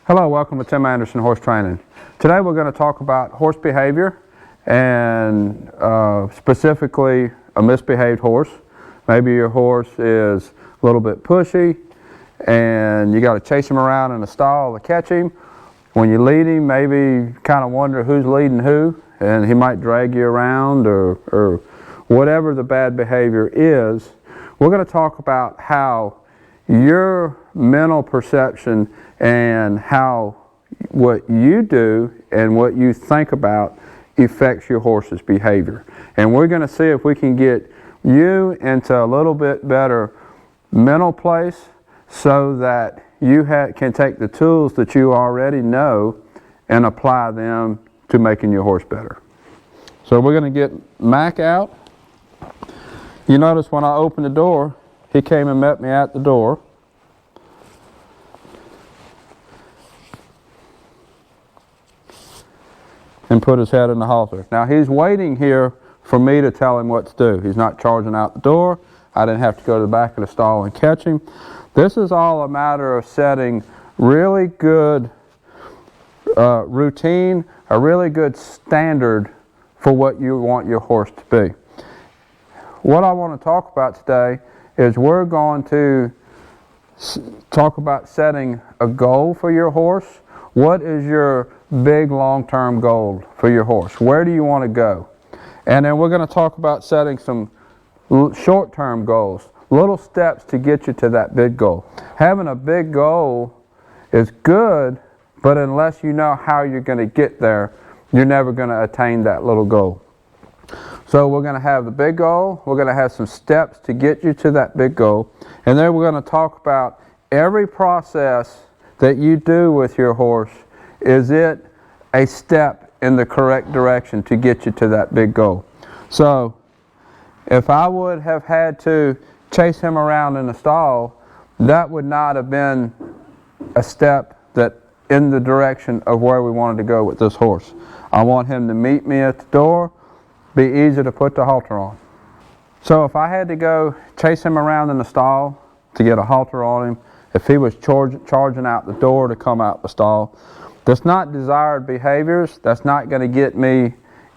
Hello, welcome to Tim Anderson Horse Training. Today we're going to talk about horse behavior and specifically a misbehaved horse. Maybe your horse is a little bit pushy and you got to chase him around in a stall to catch him. When you lead him, maybe you kind of wonder who's leading who, and he might drag you around or whatever the bad behavior is. We're going to talk about how your mental perception and how what you do and what you think about affects your horse's behavior. And we're going to see if we can get you into a little bit better mental place so that you can take the tools that you already know and apply them to making your horse better. So we're going to get Mac out. You notice when I opened the door, he came and met me at the door. And put his head in the halter. Now he's waiting here for me to tell him what to do. He's not charging out the door. I didn't have to go to the back of the stall and catch him. This is all a matter of setting really good routine, a really good standard for what you want your horse to be. What I want to talk about today is we're going to talk about setting a goal for your horse. What is your big long-term goal for your horse? Where do you want to go? And then we're going to talk about setting some short-term goals, little steps to get you to that big goal. Having a big goal is good, but unless you know how you're going to get there, you're never going to attain that little goal. So we're going to have the big goal, we're going to have some steps to get you to that big goal, and then we're going to talk about every process that you do with your horse. Is it a step in the correct direction to get you to that big goal? So if I would have had to chase him around in the stall, that would not have been a step that in the direction of where we wanted to go with this horse. I want him to meet me at the door, be easy to put the halter on. So if I had to go chase him around in the stall to get a halter on him, if he was charging out the door to come out the stall, that's not desired behaviors. That's not going to get me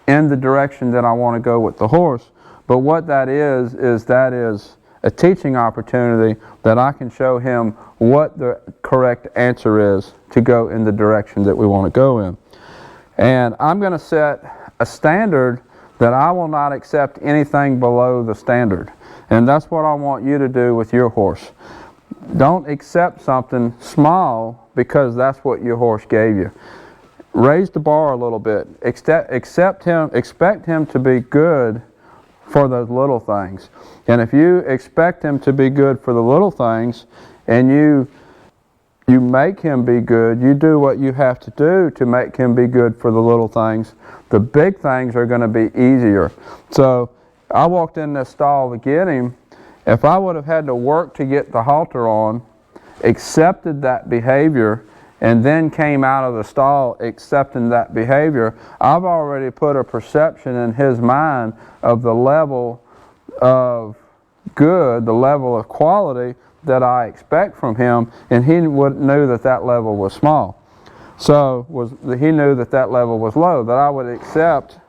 in the direction that I want to go with the horse. But what that is a teaching opportunity that I can show him what the correct answer is to go in the direction that we want to go in. And I'm going to set a standard that I will not accept anything below the standard. And that's what I want you to do with your horse. Don't accept something small because that's what your horse gave you. Raise the bar a little bit. Expect him to be good for those little things. And if you expect him to be good for the little things and you make him be good, you do what you have to do to make him be good for the little things, the big things are going to be easier. So I walked in this stall to get him. If I would have had to work to get the halter on, accepted that behavior, and then came out of the stall accepting that behavior, I've already put a perception in his mind of the level of good, the level of quality that I expect from him, and he knew that that level was small. So he knew that that level was low, that I would accept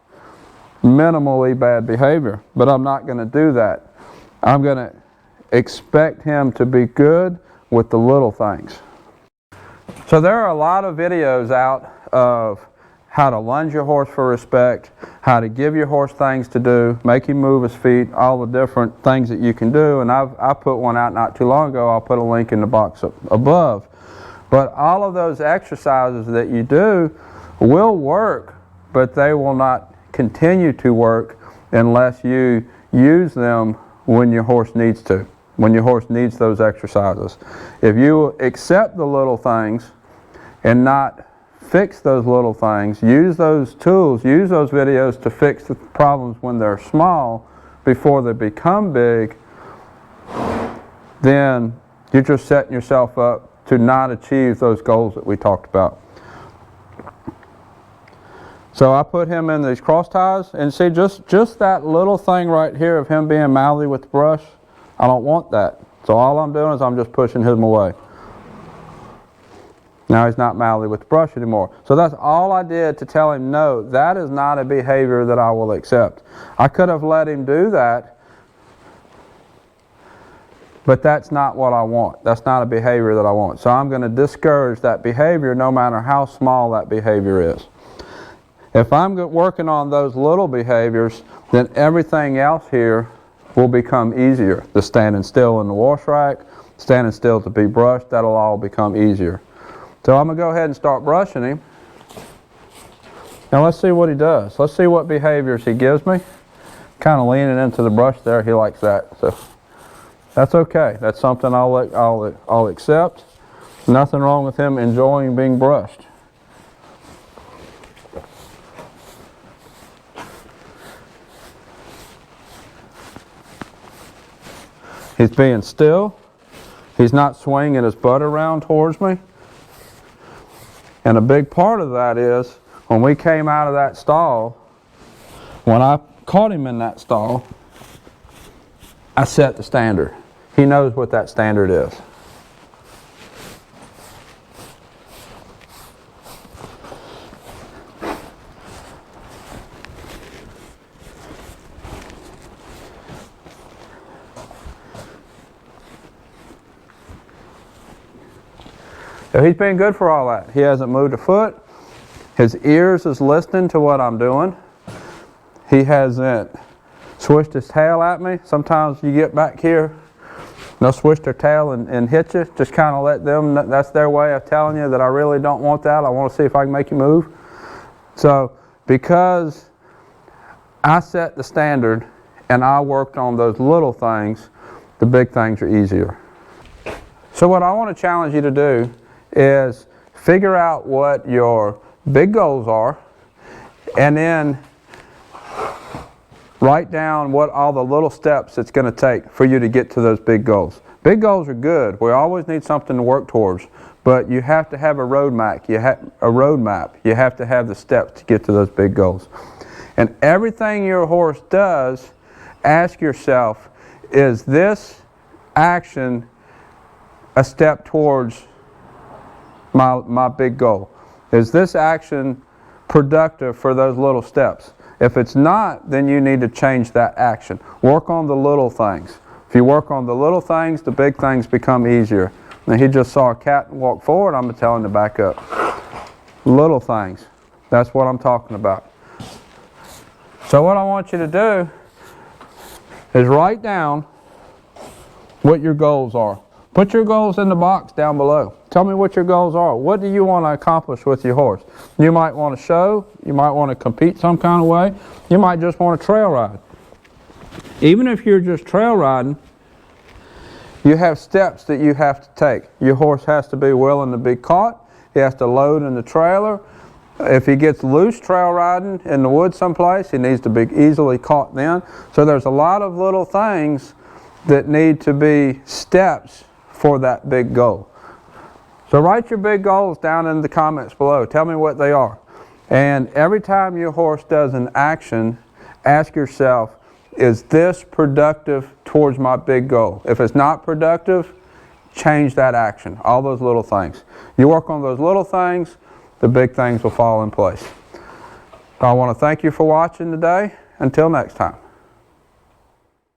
minimally bad behavior, but I'm not going to do that. I'm going to expect him to be good with the little things. So there are a lot of videos out of how to lunge your horse for respect, how to give your horse things to do, make him move his feet, all the different things that you can do. And I put one out not too long ago. I'll put a link in the box above. But all of those exercises that you do will work, but they will not continue to work unless you use them when your horse needs to, when your horse needs those exercises. If you accept the little things and not fix those little things, use those tools, use those videos to fix the problems when they're small before they become big, then you're just setting yourself up to not achieve those goals that we talked about. So I put him in these cross ties, and see, just that little thing right here of him being mouthy with the brush, I don't want that. So all I'm doing is I'm just pushing him away. Now he's not mouthy with the brush anymore. So that's all I did to tell him, no, that is not a behavior that I will accept. I could have let him do that, but that's not what I want. That's not a behavior that I want. So I'm going to discourage that behavior no matter how small that behavior is. If I'm working on those little behaviors, then everything else here will become easier. The standing still in the wash rack, standing still to be brushed, that'll all become easier. So I'm going to go ahead and start brushing him. Now let's see what he does. Let's see what behaviors he gives me. Kind of leaning into the brush there, he likes that. So that's okay. That's something I'll accept. Nothing wrong with him enjoying being brushed. He's being still. He's not swinging his butt around towards me. And a big part of that is, when we came out of that stall, when I caught him in that stall, I set the standard. He knows what that standard is. So he's been good for all that. He hasn't moved a foot. His ears is listening to what I'm doing. He hasn't swished his tail at me. Sometimes you get back here, they'll swish their tail and hit you. Just kind of let them, that's their way of telling you that I really don't want that. I want to see if I can make you move. So because I set the standard and I worked on those little things, the big things are easier. So what I want to challenge you to do is figure out what your big goals are, and then write down what all the little steps it's going to take for you to get to those big goals. Big goals are good. We always need something to work towards, but you have to have a roadmap. You have to have the steps to get to those big goals. And everything your horse does, ask yourself, is this action a step towards my big goal? Is this action productive for those little steps? If it's not, then you need to change that action. Work on the little things. If you work on the little things, the big things become easier. Now he just saw a cat walk forward, I'm going to tell him to back up. Little things. That's what I'm talking about. So what I want you to do is write down what your goals are. Put your goals in the box down below. Tell me what your goals are. What do you want to accomplish with your horse? You might want to show. You might want to compete some kind of way. You might just want to trail ride. Even if you're just trail riding, you have steps that you have to take. Your horse has to be willing to be caught. He has to load in the trailer. If he gets loose trail riding in the woods someplace, he needs to be easily caught then. So there's a lot of little things that need to be steps for that big goal. So write your big goals down in the comments below. Tell me what they are. And every time your horse does an action, ask yourself, is this productive towards my big goal? If it's not productive, change that action. All those little things. You work on those little things, the big things will fall in place. I want to thank you for watching today. Until next time.